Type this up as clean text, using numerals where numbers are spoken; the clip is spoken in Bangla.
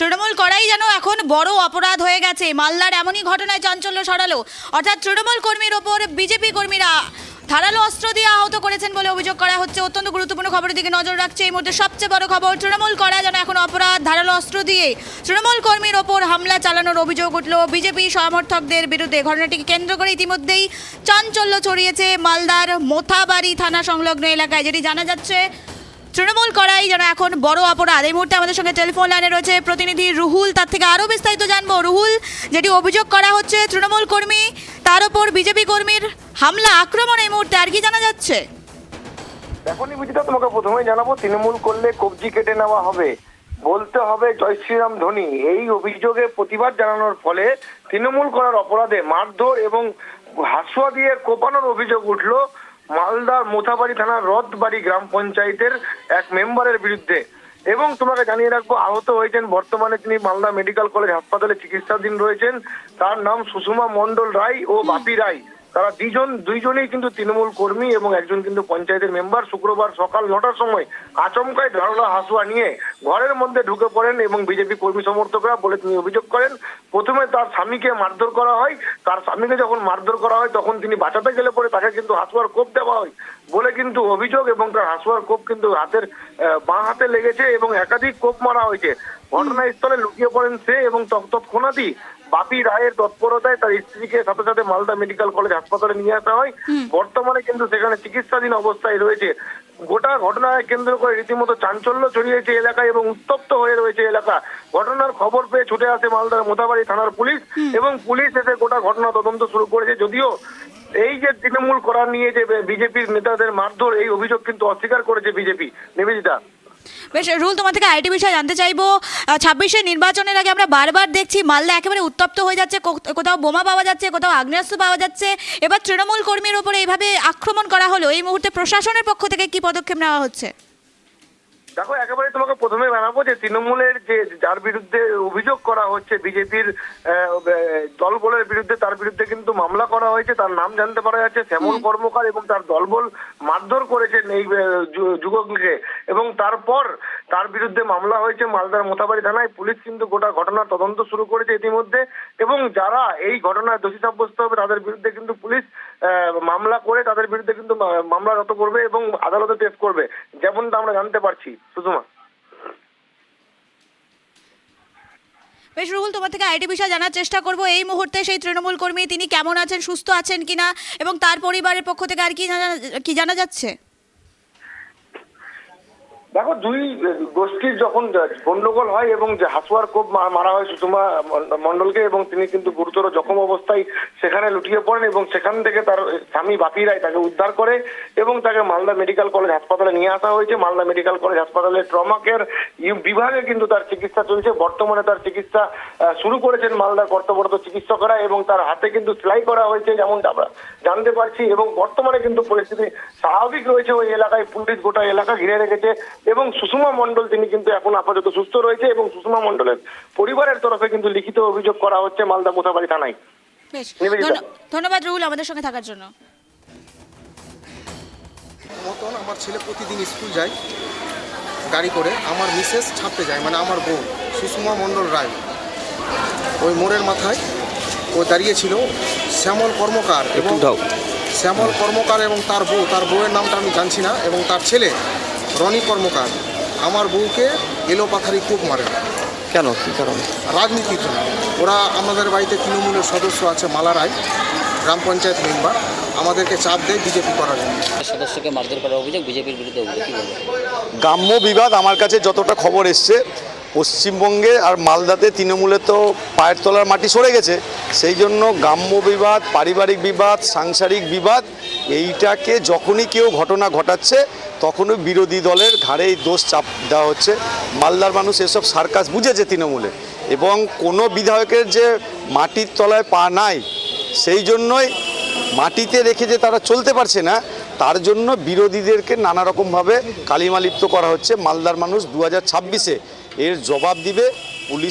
তৃণমূল করাই যেন এখন বড় অপরাধ হয়ে গেছে। মালদার এমনই ঘটনায় চাঞ্চল্য ছড়ালো। অর্থাৎ তৃণমূল কর্মীর ওপর বিজেপি কর্মীরা ধারালো অস্ত্র দিয়ে আহত করেছেন বলে অভিযোগ করা হচ্ছে। অত্যন্ত গুরুত্বপূর্ণ খবরের দিকে নজর রাখছে এই মুহূর্তে সবচেয়ে বড় খবর, তৃণমূল করা যেন এখন অপরাধ। ধারালো অস্ত্র দিয়ে তৃণমূল কর্মীর ওপর হামলা চালানোর অভিযোগ উঠল বিজেপি সমর্থকদের বিরুদ্ধে। ঘটনাটিকে কেন্দ্র করে ইতিমধ্যেই চাঞ্চল্য ছড়িয়েছে মালদার মোথাবাড়ি থানা সংলগ্ন এলাকায়। যেটি জানা যাচ্ছে তৃণমূল করাই যেন এখন বড় অপরাধ। এই মুহূর্তে আমাদের সঙ্গে টেলিফোন লাইনে রয়েছে প্রতিনিধি রুহুল, তার থেকে আরও বিস্তারিত জানবো। রুহুল, যেটি অভিযোগ করা হচ্ছে তৃণমূল কর্মী, তার ওপর বিজেপি কর্মীর হামলা আক্রমণ, এই মুহূর্তে আর কি জানা যাচ্ছে? দেখো নিবেদিতা, তোমাকে প্রথমেই জানাবো, তৃণমূল করলে কবজি কেটে নেওয়া হবে, বলতে হবে জয় শ্রীরাম ধ্বনি। এই অভিযোগে প্রতিবাদ জানানোর ফলে তৃণমূল করার অপরাধে মারধর এবং হাসুয়া দিয়ে কোপানোর অভিযোগ উঠল মালদার মোথাবাড়ি থানার রথবাড়ি গ্রাম পঞ্চায়েতের এক মেম্বারের বিরুদ্ধে। এবং তোমাকে জানিয়ে রাখবো, আহত হয়েছেন, বর্তমানে তিনি মালদা মেডিকেল কলেজ হাসপাতালে চিকিৎসাধীন রয়েছেন। তার নাম সুষমা মণ্ডল রায় ও বাপি রায়। তারা দুইজনেই কিন্তু তৃণমূল কর্মী এবং একজন কিন্তু পঞ্চায়েতের মেম্বার। শুক্রবার সকাল 9টার সময় আচমকায় ধারালো হাসুয়া নিয়ে ঘরের মধ্যে ঢুকে পড়েন এবং বিজেপি কর্মী সমর্থকরা বলে তিনি অভিযোগ করেন প্রথমে তার স্বামীকে মারধর করা হয়। তার স্বামীকে যখন মারধর করা হয় তখন তিনি বাঁচাতে গেলে পরে তাকে কিন্তু হাসুয়ার কোপ দেওয়া হয় বলে কিন্তু অভিযোগ, এবং তার হাসুয়ার কোপ কিন্তু বাঁ হাতে লেগেছে এবং একাধিক কোপ মারা হয়েছে। ঘটনাস্থলে লুকিয়ে পড়েন সে এবং তৎক্ষণাৎই বাপি রায়ের তৎপরতায় তার স্ত্রীকে সাথে সাথে মালদা মেডিকেল কলেজ হাসপাতালে নিয়ে আসা হয়। বর্তমানে কিন্তু সেখানে চিকিৎসাধীন অবস্থায় রয়েছে। গোটা ঘটনায় কেন্দ্র করে রীতিমতো চাঞ্চল্য ছড়িয়েছে এলাকায় এবং উত্তপ্ত হয়ে রয়েছে এলাকা। ঘটনার খবর পেয়ে ছুটে আসে মালদার মোথাবাড়ি থানার পুলিশ এবং পুলিশ এসে গোটা ঘটনা তদন্ত শুরু করেছে। যদিও এই যে তৃণমূল করার নিয়ে যে বিজেপির নেতাদের মারধর, এই অভিযোগ কিন্তু অস্বীকার করেছে বিজেপি। নিবেদিতা, বেশ রুহুল, তোমার থেকে আরেকটি বিষয় জানতে চাইবো। 26-এর নির্বাচনের আগে আমরা বারবার দেখছি মালদা একেবারে উত্তপ্ত হয়ে যাচ্ছে, কোথাও বোমা পাওয়া যাচ্ছে, কোথাও আগ্নেয়াস্ত্র পাওয়া যাচ্ছে। এবার তৃণমূল কর্মীর উপরে এইভাবে আক্রমণ করা হলো, এই মুহূর্তে প্রশাসনের পক্ষ থেকে কি পদক্ষেপ নেওয়া হচ্ছে? দেখো, একেবারে তোমাকে প্রথমে জানাবো যে তৃণমূলের যে যার বিরুদ্ধে অভিযোগ করা হচ্ছে বিজেপির দলবলের বিরুদ্ধে, তার বিরুদ্ধে কিন্তু মামলা করা হয়েছে। তার নাম জানতে পারা যাচ্ছে শ্যামল কর্মকার, এবং তার দলবল মারধর করেছেন এই যুবককে, এবং তারপর তার বিরুদ্ধে মামলা হয়েছে মালদার মোথাবাড়ি থানায়। পুলিশ কিন্তু গোটা ঘটনার তদন্ত শুরু করেছে ইতিমধ্যে, এবং যারা এই ঘটনায় দোষী সাব্যস্ত হবে তাদের বিরুদ্ধে কিন্তু পুলিশ মামলা করে তাদের বিরুদ্ধে কিন্তু মামলা রত করবে এবং আদালতে পেশ করবে, যেমনটা আমরা জানতে পারছি। সুষমা, বেশ রুহুল, তোমার থেকে আরেকটি বিষয় জানার চেষ্টা করব। এই মুহূর্তে সেই তৃণমূল কর্মী তিনি কেমন আছেন, সুস্থ আছেন কিনা, এবং তার পরিবারের পক্ষ থেকে আর কি জানা যাচ্ছে? দেখো, দুই গোষ্ঠীর যখন গন্ডগোল হয় এবং যে হাসুয়ার কোপ মারা হয় সুষমা মণ্ডলকে, এবং তিনি কিন্তু গুরুতর জখম অবস্থায় সেখানে লুটিয়ে পড়েন, এবং সেখান থেকে তার স্বামী বাপি রায় তাকে উদ্ধার করে এবং তাকে মালদা মেডিকেল কলেজ হাসপাতালে নিয়ে আসা হয়েছে। মালদা মেডিকেল কলেজ হাসপাতালে ট্রমা কেয়ার বিভাগে কিন্তু তার চিকিৎসা চলছে। বর্তমানে তার চিকিৎসা শুরু করেছেন মালদার কর্তব্যরত চিকিৎসকরা, এবং তার হাতে কিন্তু সেলাই করা হয়েছে যেমনটা আমরা জানতে পারছি। এবং বর্তমানে কিন্তু পরিস্থিতি স্বাভাবিক রয়েছে ওই এলাকায়। পুলিশ গোটা এলাকা ঘিরে রেখেছে, এবং সুষমা মণ্ডল তিনি কিন্তু এখন আপাতত সুস্থ রয়েছে, এবং সুষমা মণ্ডলের পরিবারের তরফে কিন্তু লিখিত অভিযোগ করা হচ্ছে মালদা মোথাবাড়ি থানায়। বেশ, ধন্যবাদ রুহুল আমাদের সঙ্গে থাকার জন্য। মতন আমার ছেলে প্রতিদিন স্কুল যায় গাড়ি করে, আমার মিসেস ছাপতে যায়, মানে আমার বউ সুষমা মণ্ডল রায়। ওই মোড়ের মাথায় ও দাঁড়িয়েছিল শ্যামল কর্মকার এবং তার বউয়ের নামটা আমি জানছি না, এবং তার ছেলে রনি কর্মকার আমার বউকে এলোপাথারি কোপ মারে। কেন, কী কারণে? রাজনীতির জন্য। ওরা আমাদের বাড়িতে তৃণমূলের সদস্য আছে মালা রায়, গ্রাম পঞ্চায়েত মেম্বার, আমাদেরকে চাপ দেয় বিজেপি করার জন্য। সদস্যকে মারধর করার অভিযোগ বিজেপির বিরুদ্ধে অভিযোগ, কি বলবো? গ্রাম্য বিবাদ আমার কাছে যতটা খবর এসছে, পশ্চিমবঙ্গে আর মালদাতে তৃণমূলে তো পায়ের তলার মাটি সরে গেছে, সেই জন্য গ্রাম্য বিবাদ, পারিবারিক বিবাদ, সাংসারিক বিবাদ, এইটাকে যখনই কেউ ঘটনা ঘটাচ্ছে তখনই বিরোধী দলের ঘাড়ে এই দোষ চাপ দেওয়া হচ্ছে। মালদার মানুষ এসব সার্কাস বুঝেছে তৃণমূলে, এবং কোনো বিধায়কের যে মাটির তলায় পা নাই, সেই জন্যই মাটিতে রেখে যে তারা চলতে পারছে না, তার জন্য বিরোধীদেরকে নানা রকমভাবে কালিমালিপ্ত করা হচ্ছে। মালদার মানুষ 2026-এ এর জবাব দিবে। পুলিশ